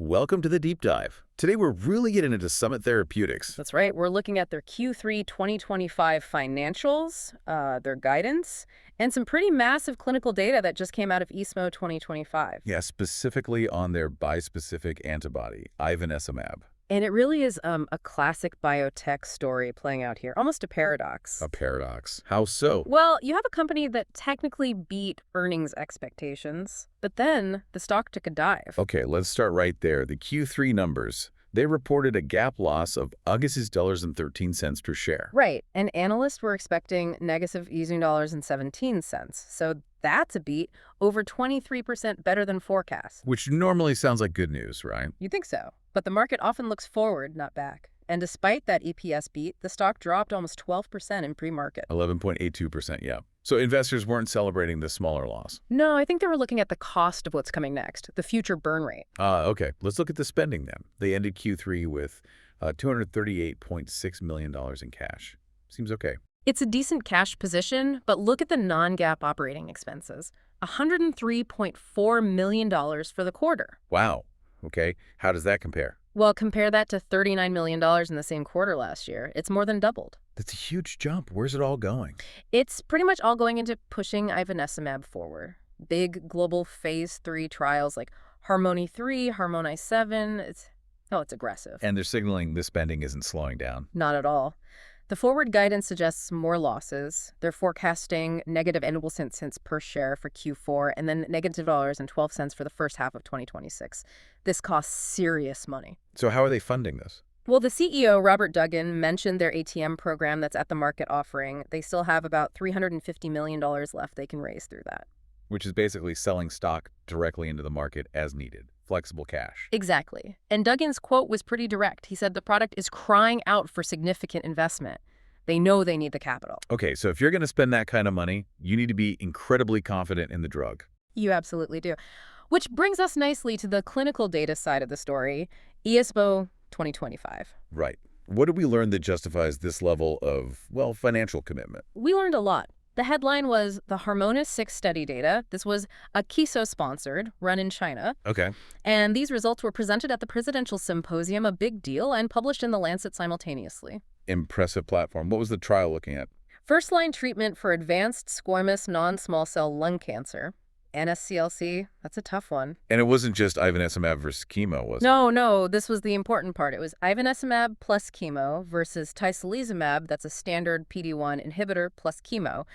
Welcome to the deep dive. Today we're really getting into Summit Therapeutics. That's right. We're looking at their Q3 2025 financials, their guidance, and some pretty massive clinical data that just came out of ESMO 2025. Yeah, specifically on their bispecific antibody, Ivonescimab. And it really is a classic biotech story playing out here, almost a paradox. A paradox. How so? Well, you have a company that technically beat earnings expectations, but then the stock took a dive. Okay, let's start right there. The Q3 numbers. They reported a GAAP loss of $13 per share. Right, and analysts were expecting negative $17. So that's a beat, over 23% better than forecast. Which normally sounds like good news, right? You think so, but the market often looks forward, not back. And despite that EPS beat, the stock dropped almost 12% in pre-market. 11.82%, yeah. So investors weren't celebrating the smaller loss. No, I think they were looking at the cost of what's coming next, the future burn rate. Okay. Let's look at the spending then. They ended Q3 with $238.6 million in cash. Seems okay. It's a decent cash position, but look at the non-GAAP operating expenses. $103.4 million for the quarter. Wow. Okay. How does that compare? Well, compare that to $39 million in the same quarter last year. It's more than doubled. That's a huge jump. Where's it all going? It's pretty much all going into pushing Ivonescimab forward. Big global phase 3 trials like Harmony 3, Harmony 7. It's aggressive. And they're signaling the spending isn't slowing down. Not at all. The forward guidance suggests more losses. They're forecasting negative annual cents per share for Q4 and then negative $12 for the first half of 2026. This costs serious money. So how are they funding this? Well, the CEO, Robert Duggan, mentioned their ATM program that's at the market offering. They still have about $350 million left they can raise through that. Which is basically selling stock directly into the market as needed. Flexible cash. Exactly. And Duggan's quote was pretty direct. He said the product is crying out for significant investment. They know they need the capital. Okay, so if you're going to spend that kind of money, you need to be incredibly confident in the drug. You absolutely do. Which brings us nicely to the clinical data side of the story, ESMO 2025. Right. What did we learn that justifies this level of, well, financial commitment? We learned a lot. The headline was the Harmony 6 study data. This was Akeso-sponsored, run in China. Okay. And these results were presented at the Presidential Symposium, a big deal, and published in The Lancet simultaneously. Impressive platform. What was the trial looking at? First-line treatment for advanced squamous non-small cell lung cancer. NSCLC, that's a tough one. And it wasn't just Ivonescimab versus chemo, was it? No, this was the important part. It was Ivonescimab plus chemo versus tislelizumab, that's a standard PD-1 inhibitor plus chemo.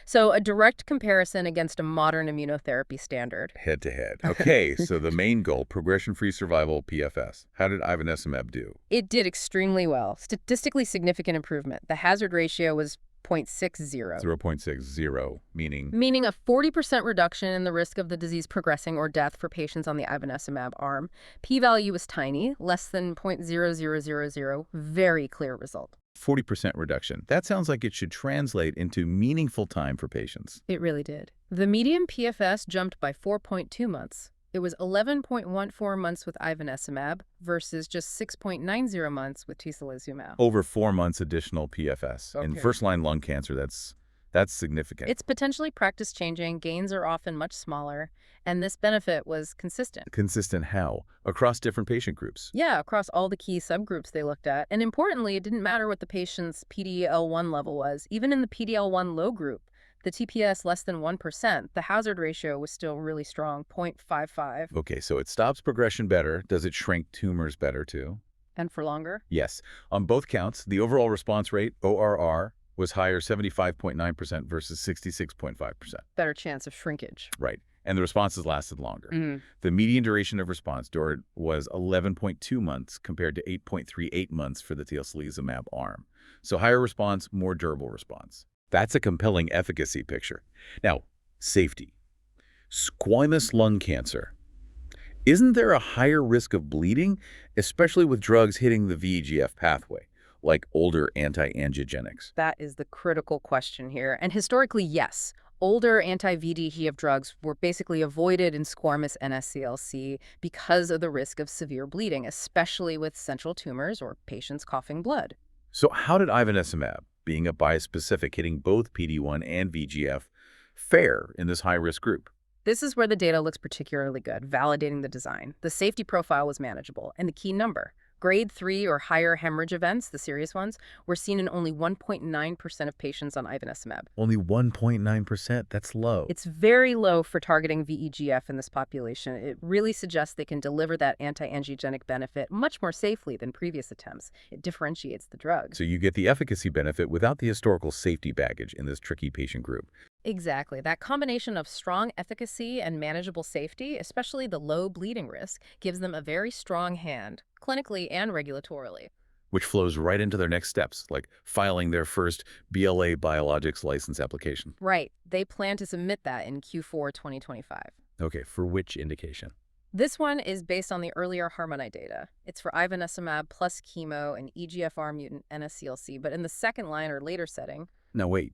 So a direct comparison against a modern immunotherapy standard. Head to head. Okay, so the main goal, progression-free survival, PFS. How did Ivonescimab do? It did extremely well. Statistically significant improvement. The hazard ratio was 0.60. 0.60, meaning? Meaning a 40% reduction in the risk of the disease progressing or death for patients on the Ivonescimab arm. P-value was tiny, less than 0.0000. Very clear result. 40% reduction. That sounds like it should translate into meaningful time for patients. It really did. The median PFS jumped by 4.2 months. It was 11.14 months with Ivonescimab versus just 6.90 months with tislelizumab. Over 4 months additional PFS. Okay. In first-line lung cancer, that's significant. It's potentially practice-changing. Gains are often much smaller, and this benefit was consistent. Consistent how? Across different patient groups? Yeah, across all the key subgroups they looked at. And importantly, it didn't matter what the patient's PD-L1 level was. Even in the PD-L1 low group, the TPS less than 1%, the hazard ratio was still really strong, 0.55. Okay, so it stops progression better. Does it shrink tumors better too? And for longer? Yes. On both counts, the overall response rate, ORR, was higher, 75.9% versus 66.5%. Better chance of shrinkage. Right. And the responses lasted longer. Mm. The median duration of response was 11.2 months compared to 8.38 months for the tislelizumab arm. So higher response, more durable response. That's a compelling efficacy picture. Now, safety. Squamous lung cancer. Isn't there a higher risk of bleeding, especially with drugs hitting the VEGF pathway, like older anti-angiogenics? That is the critical question here. And historically, yes. Older anti-VEGF drugs were basically avoided in squamous NSCLC because of the risk of severe bleeding, especially with central tumors or patients coughing blood. So how did Ivonescimab, being a bispecific hitting both PD-1 and VEGF, fare in this high-risk group? This is where the data looks particularly good, validating the design. The safety profile was manageable, and the key number. Grade 3 or higher hemorrhage events, the serious ones, were seen in only 1.9% of patients on Ivonescimab. Only 1.9%? That's low. It's very low for targeting VEGF in this population. It really suggests they can deliver that anti-angiogenic benefit much more safely than previous attempts. It differentiates the drug. So you get the efficacy benefit without the historical safety baggage in this tricky patient group. Exactly. That combination of strong efficacy and manageable safety, especially the low bleeding risk, gives them a very strong hand, clinically and regulatorily. Which flows right into their next steps, like filing their first BLA biologics license application. Right. They plan to submit that in Q4 2025. Okay, for which indication? This one is based on the earlier Harmony data. It's for Ivonescimab plus chemo and EGFR mutant NSCLC, but in the second line or later setting. Now wait,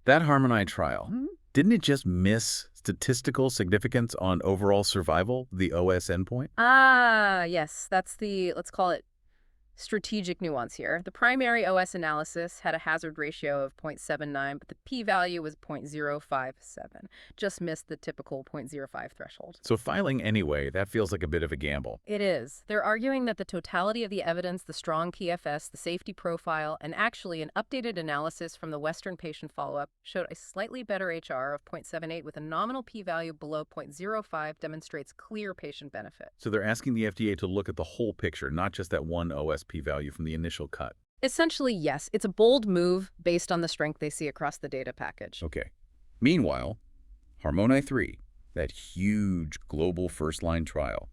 that Harmony trial, didn't it just miss statistical significance on overall survival, the OS endpoint? Ah, yes, that's the, let's call it, strategic nuance here. The primary OS analysis had a hazard ratio of 0.79, but the p-value was 0.057. Just missed the typical 0.05 threshold. So filing anyway, that feels like a bit of a gamble. It is. They're arguing that the totality of the evidence, the strong PFS, the safety profile, and actually an updated analysis from the Western patient follow-up showed a slightly better HR of 0.78 with a nominal p-value below 0.05 demonstrates clear patient benefit. So they're asking the FDA to look at the whole picture, not just that one OS p-value from the initial cut. Essentially, yes. It's a bold move based on the strength they see across the data package. Okay. Meanwhile, Harmony 3, that huge global first-line trial,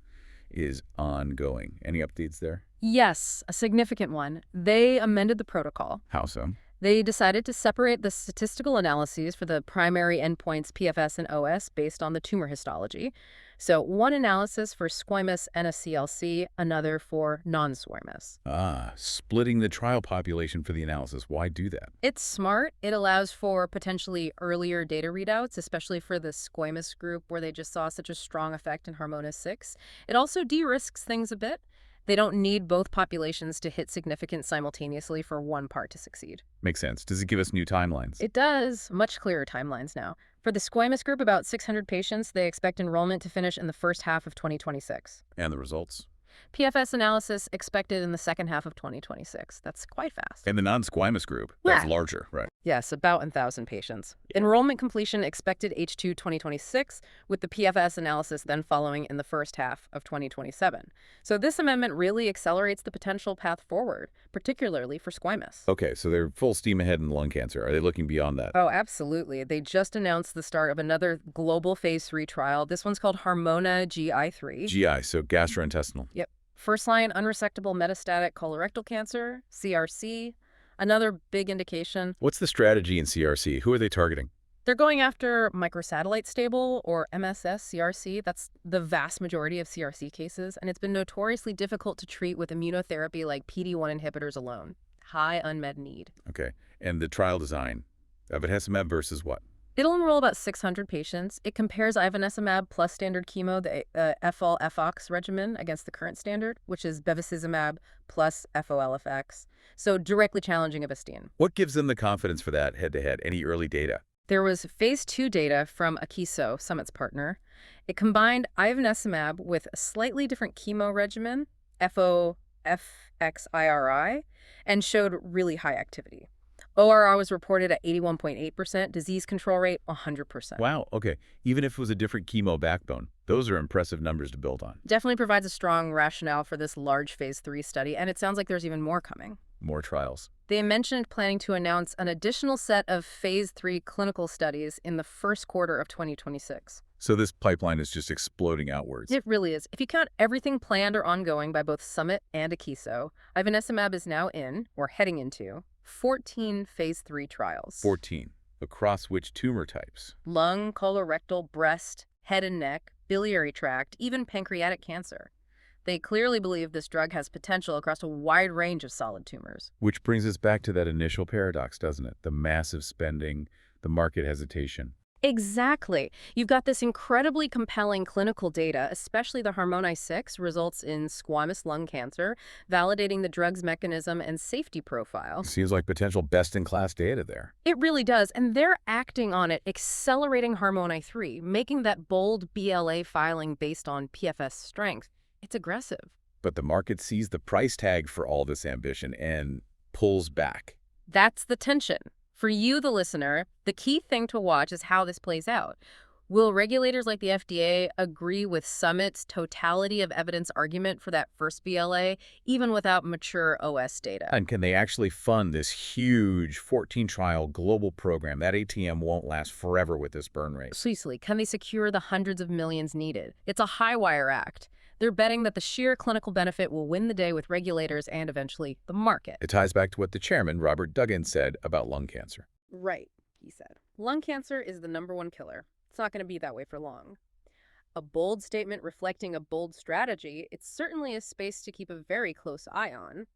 is ongoing. Any updates there? Yes, a significant one. They amended the protocol. How so? They decided to separate the statistical analyses for the primary endpoints PFS and OS based on the tumor histology. So one analysis for squamous NSCLC, another for non-squamous. Ah, splitting the trial population for the analysis. Why do that? It's smart. It allows for potentially earlier data readouts, especially for the squamous group where they just saw such a strong effect in Harmony 6. It also de-risks things a bit. They don't need both populations to hit significance simultaneously for one part to succeed. Makes sense. Does it give us new timelines? It does. Much clearer timelines now. For the squamous group, about 600 patients, they expect enrollment to finish in the first half of 2026. And the results? PFS analysis expected in the second half of 2026. That's quite fast. And the non-squamous group? That's Yeah. larger, right? Yes, about 1,000 patients. Enrollment completion expected H2 2026, with the PFS analysis then following in the first half of 2027. So this amendment really accelerates the potential path forward, particularly for squamous. Okay, so they're full steam ahead in lung cancer. Are they looking beyond that? Oh, absolutely. They just announced the start of another global phase 3 trial. This one's called Harmony GI3. GI, so gastrointestinal. Yep. First-line unresectable metastatic colorectal cancer, CRC, another big indication. What's the strategy in CRC? Who are they targeting? They're going after microsatellite stable, or MSS CRC. That's the vast majority of CRC cases, and it's been notoriously difficult to treat with immunotherapy like PD-1 inhibitors alone. High unmet need. Okay, and the trial design? Ivonescimab versus what? It'll enroll about 600 patients. It compares Ivonescimab plus standard chemo, the FOL-FOX regimen, against the current standard, which is bevacizumab plus FOL-FX. So directly challenging Avastin. What gives them the confidence for that head-to-head? Any early data? There was phase 2 data from Akeso, Summit's partner. It combined Ivonescimab with a slightly different chemo regimen, FOFXIRI, and showed really high activity. ORR was reported at 81.8%, disease control rate 100%. Wow, okay. Even if it was a different chemo backbone, those are impressive numbers to build on. Definitely provides a strong rationale for this large phase 3 study, and it sounds like there's even more coming. More trials. They mentioned planning to announce an additional set of phase 3 clinical studies in the first quarter of 2026. So this pipeline is just exploding outwards. It really is. If you count everything planned or ongoing by both Summit and Akeso, Ivonescimab is now in, or heading into, 14 phase 3 trials. 14. Across which tumor types? Lung, colorectal, breast, head and neck, biliary tract, even pancreatic cancer. They clearly believe this drug has potential across a wide range of solid tumors. Which brings us back to that initial paradox, doesn't it? The massive spending, the market hesitation. Exactly. You've got this incredibly compelling clinical data, especially the Harmonize-6 results in squamous lung cancer, validating the drug's mechanism and safety profile. Seems like potential best-in-class data there. It really does, and they're acting on it, accelerating Harmonize-3, making that bold BLA filing based on PFS strength. It's aggressive. But the market sees the price tag for all this ambition and pulls back. That's the tension. For you, the listener, the key thing to watch is how this plays out. Will regulators like the FDA agree with Summit's totality of evidence argument for that first BLA, even without mature OS data? And can they actually fund this huge 14-trial global program? That ATM won't last forever with this burn rate. Precisely. Can they secure the hundreds of millions needed? It's a high-wire act. They're betting that the sheer clinical benefit will win the day with regulators and eventually the market. It ties back to what the chairman, Robert Duggan, said about lung cancer. Right, he said. Lung cancer is the #1 killer. It's not going to be that way for long. A bold statement reflecting a bold strategy, it's certainly a space to keep a very close eye on.